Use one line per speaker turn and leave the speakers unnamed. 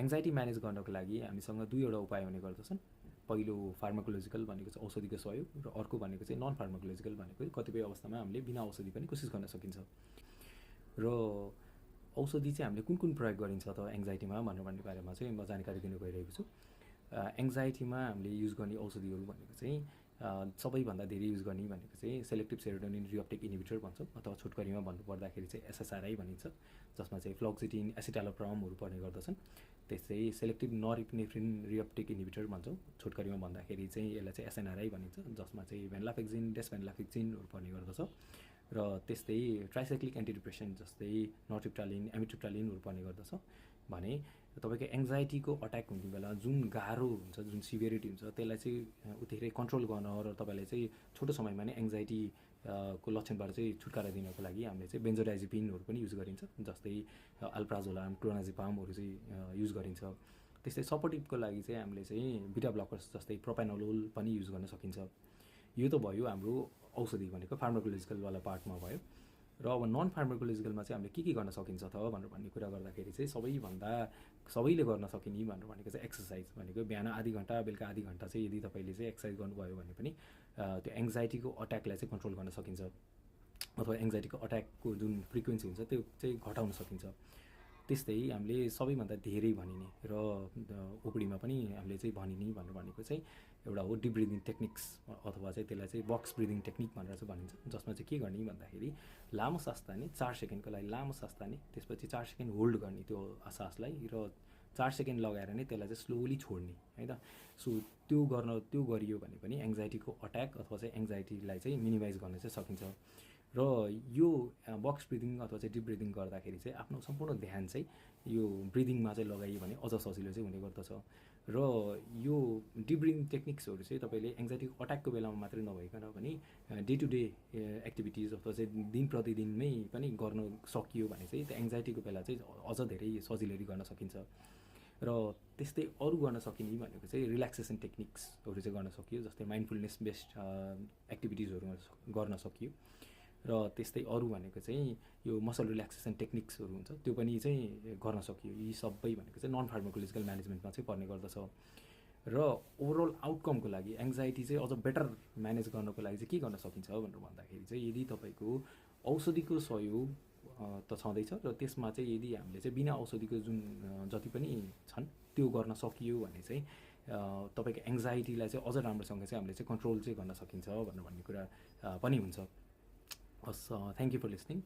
Anxiety manage गर्नको लागि हामीसँग दुईवटा उपाय हुने गर्दछन्। पहिलो फार्माकोलोजिकल भनेको चाहिँ औषधिको सहयोग, र अर्को भनेको चाहिँ नन फार्माकोलोजिकल भनेको कतिपय अवस्थामा हामीले बिना औषधि पनि कोसिस गर्न सकिन्छ। र औषधि चाहिँ हामीले कुन कुन प्रयोग गरिन्छ त एङ्जाइटीमा भन्ने बारेमा चाहिँ म जानकारी दिन गइरहेको छु। एङ्जाइटीमा हामीले युज गर्ने औषधिहरू भनेको चाहिँ सबैभन्दा धेरै युज गर्ने भनेको चाहिँ सेलेक्टिभ सेरोटोनिन रिअप्टेक इन्हिबिटर भन्छौँ, अथवा छोटकरीमा भन्नुपर्दाखेरि चाहिँ एसएसआरआई भनिन्छ, जसमा चाहिँ फ्लोक्सिटिन, एसिटालोप्रामहरू पर्ने गर्दछन्। त्यस्तै सेलेक्टिभ नरइपिनेफ्रिन रिअप्टेक इन्हिबिटर भन्छौँ, छोटकरीमा भन्दाखेरि चाहिँ यसलाई चाहिँ एसएनआरआई भनिन्छ, जसमा चाहिँ भेन्लाफेक्जिन, डेसभेन्लाफेक्जिनहरू पर्ने गर्दछ। र त्यस्तै ट्राइसाइक्लिक एन्टिडिप्रेसेन्ट जस्तै नर्ट्रिप्टालिन, एमिट्रिप्टालिनहरू पर्ने गर्दछ। भने तपाईँको एङ्जाइटीको अट्याक हुने बेला जुन गाह्रो हुन्छ, जुन सिभियरिटी हुन्छ, त्यसलाई चाहिँ उतिरै कन्ट्रोल गर्न र तपाईँलाई चाहिँ छोटो समयमा नै एङ्जाइटी को लक्षणबाट चाहिँ छुटकारा दिनको लागि हामीले चाहिँ बेन्जोडाइजिपिनहरू पनि युज गरिन्छ, जस्तै अल्प्राजोलाम, क्लोनाजिपामहरू चाहिँ युज गरिन्छ। त्यस्तै सपोर्टिभको लागि चाहिँ हामीले चाहिँ बिटा ब्लकर्स जस्तै प्रोपेनोलोल पनि युज गर्न सकिन्छ। यो त भयो हाम्रो औषधि भनेको फार्माकोलोजिकलवाला पार्टमा भयो। र अब नन फार्माकोलोजिकलमा चाहिँ हामीले के गर्न सकिन्छ त भन्ने कुरा गर्दाखेरि चाहिँ सबैले गर्न सकिने भनेको चाहिँ एक्सर्साइज भनेको बिहान आधी घन्टा, बेलुका आधी घन्टा चाहिँ यदि तपाईँले चाहिँ एक्सर्साइज गर्नुभयो भने पनि त्यो एङ्जाइटीको अट्याकलाई चाहिँ कन्ट्रोल गर्न सकिन्छ, अथवा एङ्जाइटीको अट्याकको जुन फ्रिक्वेन्सी हुन्छ त्यो चाहिँ घटाउन सकिन्छ। त्यस्तै हामीले सबैभन्दा धेरै भनिने र ओपिडीमा पनि हामीले चाहिँ भनिने भनेको चाहिँ एउटा हो डिप ब्रिदिङ टेक्निक्स, अथवा चाहिँ त्यसलाई चाहिँ बक्स ब्रिदिङ टेक्निक भनेर चाहिँ भनिन्छ, जसमा चाहिँ के गर्ने भन्दाखेरि लामो सास तान्ने, 4 सेकेन्डको लागि लामो सास तान्ने, त्यसपछि 4 सेकेन्ड होल्ड गर्ने त्यो सासलाई, र 4 सेकेन्ड लगाएर नै त्यसलाई चाहिँ स्लोली छोड्ने, है त। सो त्यो गरियो भने पनि एङ्जाइटीको अट्याक अथवा चाहिँ एङ्जाइटीलाई चाहिँ मिनिमाइज गर्न चाहिँ सकिन्छ। र यो बक्स ब्रिदिङ अथवा चाहिँ डिप ब्रिदिङ गर्दाखेरि चाहिँ आफ्नो सम्पूर्ण ध्यान चाहिँ यो ब्रिदिङमा चाहिँ लगाइयो भने अझ सजिलो चाहिँ हुने गर्दछ। र यो डिप ब्रिदिङ टेक्निक्सहरू चाहिँ तपाईँले एङ्जाइटीको अट्याकको बेलामा मात्रै नभइकन पनि डे टु डे एक्टिभिटिज अथवा चाहिँ दिन प्रतिदिनमै पनि गर्न सकियो भने चाहिँ त्यो एङ्जाइटीको बेला चाहिँ अझ धेरै सजिलै गर्न सकिन्छ। र त्यस्तै अरू गर्न सकिने भनेको चाहिँ रिल्याक्सेसन टेक्निक्सहरू चाहिँ गर्न सकियो, जस्तै माइन्डफुलनेस बेस्ड एक्टिभिटिजहरू गर्न सकियो। र त्यस्तै अरू भनेको चाहिँ यो मसल रिल्याक्सेसन टेक्निक्सहरू हुन्छ, त्यो पनि चाहिँ गर्न सकियो। यी सबै भनेको चाहिँ नन फार्माकोलोजिकल म्यानेजमेन्टमा चाहिँ पर्ने गर्दछ। र ओभरअल आउटकमको लागि एङ्जाइटी चाहिँ अझ बेटर म्यानेज गर्नको लागि चाहिँ के गर्न सकिन्छ भनेर भन्दाखेरि चाहिँ यदि तपाईँको औषधिको सहयोग त छँदैछ, र त्यसमा चाहिँ यदि हामीले चाहिँ बिना औषधिको जुन जति पनि छन् त्यो गर्न सकियो भने चाहिँ तपाईँको एङ्जाइटीलाई चाहिँ अझ राम्रोसँग चाहिँ हामीले चाहिँ कन्ट्रोल चाहिँ गर्न सकिन्छ भन्ने कुरा पनि हुन्छ। हस्, थ्याङ्क यू फर लिसनिङ।